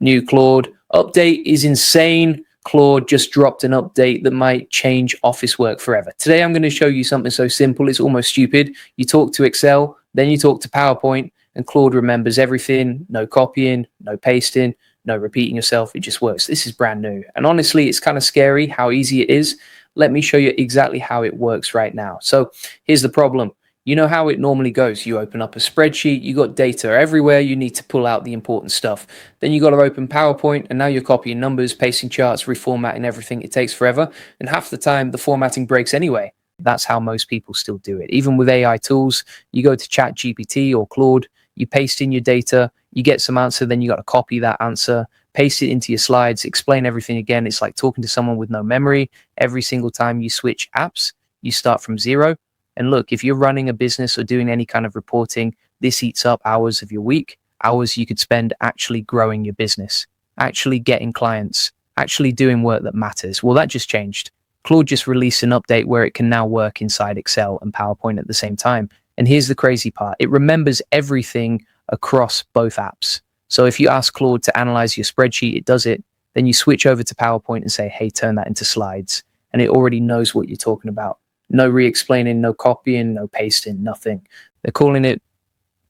New Claude update is insane. Claude just dropped an update that might change office work forever. Today, I'm going to show you something so simple, it's almost stupid. You talk to Excel, then you talk to PowerPoint, and Claude remembers everything. No copying, no pasting, no repeating yourself. It just works. This is brand new. And honestly, it's kind of scary how easy it is. Let me show you exactly how it works right now. So here's the problem. You know how it normally goes. You open up a spreadsheet, you got data everywhere, you need to pull out the important stuff. Then you got to open PowerPoint, and now you're copying numbers, pasting charts, reformatting everything. It takes forever. And half the time, the formatting breaks anyway. That's how most people still do it. Even with AI tools, you go to ChatGPT or Claude, you paste in your data, you get some answer, then you got to copy that answer, paste it into your slides, explain everything again. It's like talking to someone with no memory. Every single time you switch apps, you start from zero. And look, if you're running a business or doing any kind of reporting, this eats up hours of your week, hours you could spend actually growing your business, actually getting clients, actually doing work that matters. Well, that just changed. Claude just released an update where it can now work inside Excel and PowerPoint at the same time. And here's the crazy part. It remembers everything across both apps. So if you ask Claude to analyze your spreadsheet, it does it. Then you switch over to PowerPoint and say, hey, turn that into slides. And it already knows what you're talking about. No re-explaining, no copying, no pasting, nothing. They're calling it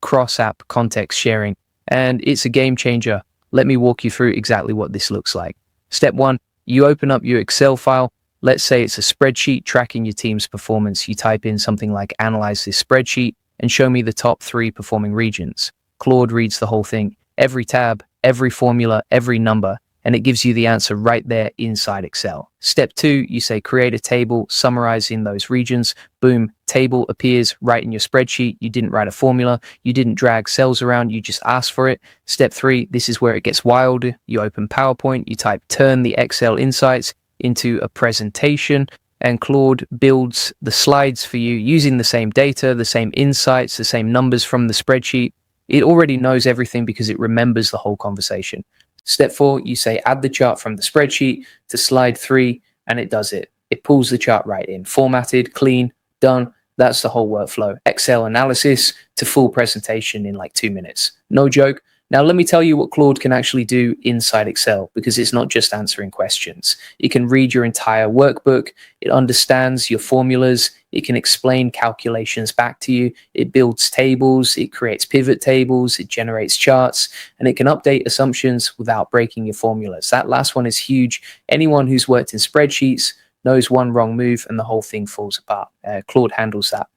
cross-app context sharing. And it's a game changer. Let me walk you through exactly what this looks like. Step one, you open up your Excel file. Let's say it's a spreadsheet tracking your team's performance. You type in something like analyze this spreadsheet and show me the top 3 performing regions. Claude reads the whole thing, every tab, every formula, every number, and it gives you the answer right there inside Excel. Step 2, you say create a table summarizing those regions. Boom, table appears right in your spreadsheet. You didn't write a formula. You didn't drag cells around. You just asked for it. Step 3, this is where it gets wild. You open PowerPoint. You type turn the Excel insights into a presentation, and Claude builds the slides for you using the same data, the same insights, the same numbers from the spreadsheet. It already knows everything because it remembers the whole conversation. Step 4, you say add the chart from the spreadsheet to slide 3, and it does it. It pulls the chart right in, formatted, clean, done. That's the whole workflow. Excel analysis to full presentation in like 2 minutes. No joke. Now, let me tell you what Claude can actually do inside Excel, because it's not just answering questions. It can read your entire workbook. It understands your formulas. It can explain calculations back to you. It builds tables. It creates pivot tables. It generates charts, and it can update assumptions without breaking your formulas. That last one is huge. Anyone who's worked in spreadsheets knows one wrong move and the whole thing falls apart. Claude handles that.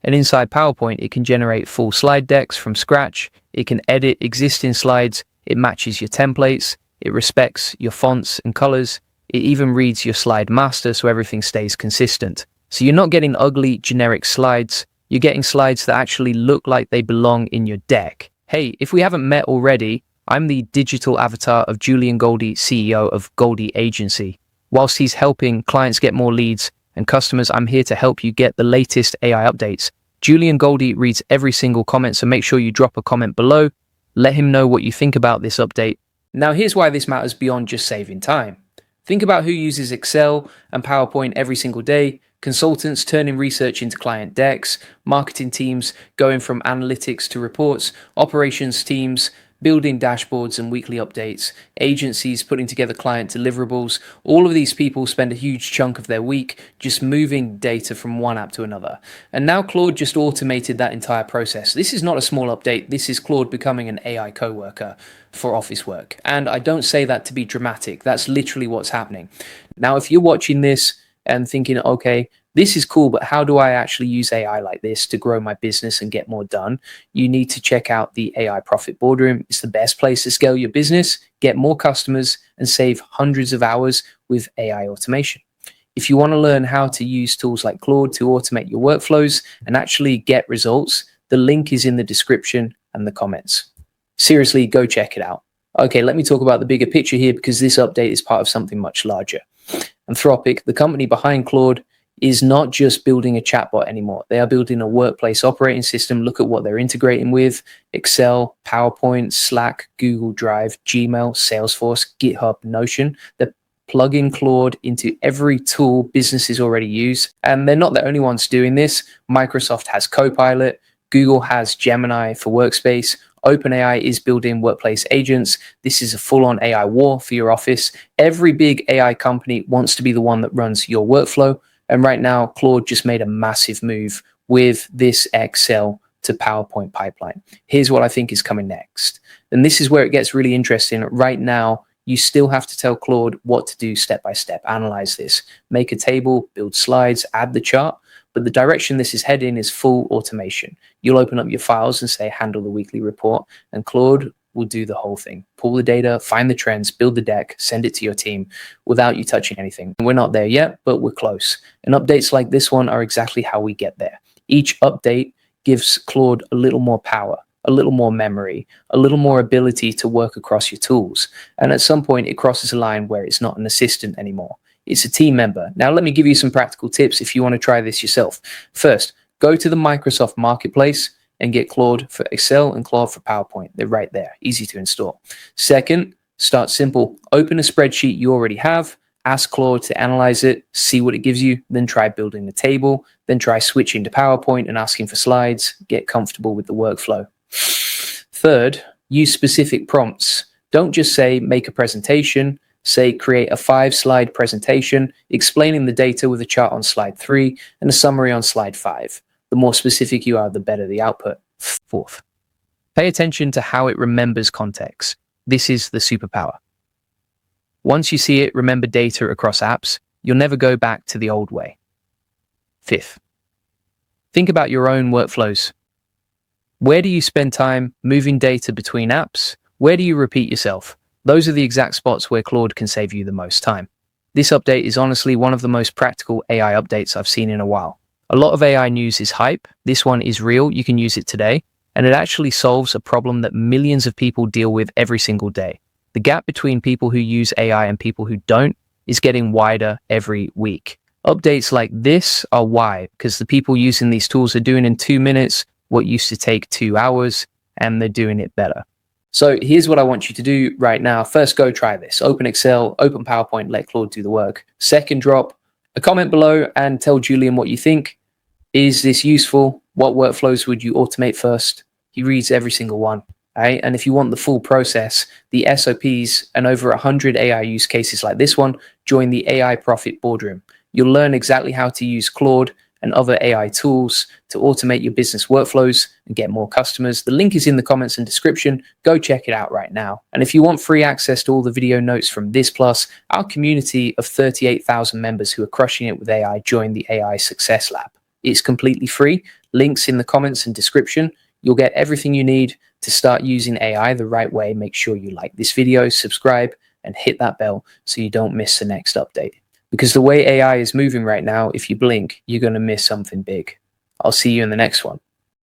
And inside PowerPoint, it can generate full slide decks from scratch. It can edit existing slides. It matches your templates. It respects your fonts and colors. It even reads your slide master so everything stays consistent. So you're not getting ugly, generic slides. You're getting slides that actually look like they belong in your deck. Hey, if we haven't met already, I'm the digital avatar of Julian Goldie, CEO of Goldie Agency. Whilst he's helping clients get more leads and customers, I'm here to help you get the latest AI updates. Julian Goldie reads every single comment, so make sure you drop a comment below. Let him know what you think about this update. Now, here's why this matters beyond just saving time. Think about who uses Excel and PowerPoint every single day. Consultants turning research into client decks, marketing teams going from analytics to reports, operations teams building dashboards and weekly updates, agencies putting together client deliverables. All of these people spend a huge chunk of their week just moving data from one app to another. And now Claude just automated that entire process. This is not a small update. This is Claude becoming an AI coworker for office work. And I don't say that to be dramatic. That's literally what's happening. Now, if you're watching this and thinking, okay, this is cool, but how do I actually use AI like this to grow my business and get more done? You need to check out the AI Profit Boardroom. It's the best place to scale your business, get more customers, and save hundreds of hours with AI automation. If you want to learn how to use tools like Claude to automate your workflows and actually get results, the link is in the description and the comments. Seriously, go check it out. Okay, let me talk about the bigger picture here, because this update is part of something much larger. Anthropic, the company behind Claude, is not just building a chatbot anymore. They are building a workplace operating system. Look at what they're integrating with: Excel, PowerPoint, Slack, Google Drive, Gmail, Salesforce, GitHub, Notion. They're plugging Claude into every tool businesses already use. And they're not the only ones doing this. Microsoft has Copilot. Google has Gemini for Workspace. OpenAI is building workplace agents. This is a full-on AI war for your office. Every big AI company wants to be the one that runs your workflow. And right now, Claude just made a massive move with this Excel to PowerPoint pipeline. Here's what I think is coming next. And this is where it gets really interesting. Right now, you still have to tell Claude what to do step by step. Analyze this, make a table, build slides, add the chart. But the direction this is heading is full automation. You'll open up your files and say, handle the weekly report, and Claude will do the whole thing. Pull the data, find the trends, build the deck, send it to your team without you touching anything. We're not there yet, but we're close. And updates like this one are exactly how we get there. Each update gives Claude a little more power, a little more memory, a little more ability to work across your tools. And at some point, it crosses a line where it's not an assistant anymore. It's a team member. Now, let me give you some practical tips if you want to try this yourself. First, go to the Microsoft Marketplace and get Claude for Excel and Claude for PowerPoint. They're right there, easy to install. Second, start simple. Open a spreadsheet you already have, ask Claude to analyze it, see what it gives you, then try building the table, then try switching to PowerPoint and asking for slides, get comfortable with the workflow. Third, use specific prompts. Don't just say, make a presentation. Say, create a 5-slide presentation explaining the data with a chart on slide 3 and a summary on slide 5. The more specific you are, the better the output. Fourth, pay attention to how it remembers context. This is the superpower. Once you see it remember data across apps, you'll never go back to the old way. Fifth, think about your own workflows. Where do you spend time moving data between apps? Where do you repeat yourself? Those are the exact spots where Claude can save you the most time. This update is honestly one of the most practical AI updates I've seen in a while. A lot of AI news is hype. This one is real. You can use it today. And it actually solves a problem that millions of people deal with every single day. The gap between people who use AI and people who don't is getting wider every week. Updates like this are why, because the people using these tools are doing in 2 minutes what used to take 2 hours, and they're doing it better. So here's what I want you to do right now. First, go try this. Open Excel, open PowerPoint, let Claude do the work. Second, drop a comment below and tell Julian what you think. Is this useful? What workflows would you automate first? He reads every single one. Right? And if you want the full process, the SOPs and over 100 AI use cases like this one, join the AI Profit Boardroom. You'll learn exactly how to use Claude and other AI tools to automate your business workflows and get more customers. The link is in the comments and description. Go check it out right now. And if you want free access to all the video notes from this, plus our community of 38,000 members who are crushing it with AI, join the AI Success Lab. It's completely free. Links in the comments and description. You'll get everything you need to start using AI the right way. Make sure you like this video, subscribe, and hit that bell so you don't miss the next update. Because the way AI is moving right now, if you blink, you're going to miss something big. I'll see you in the next one.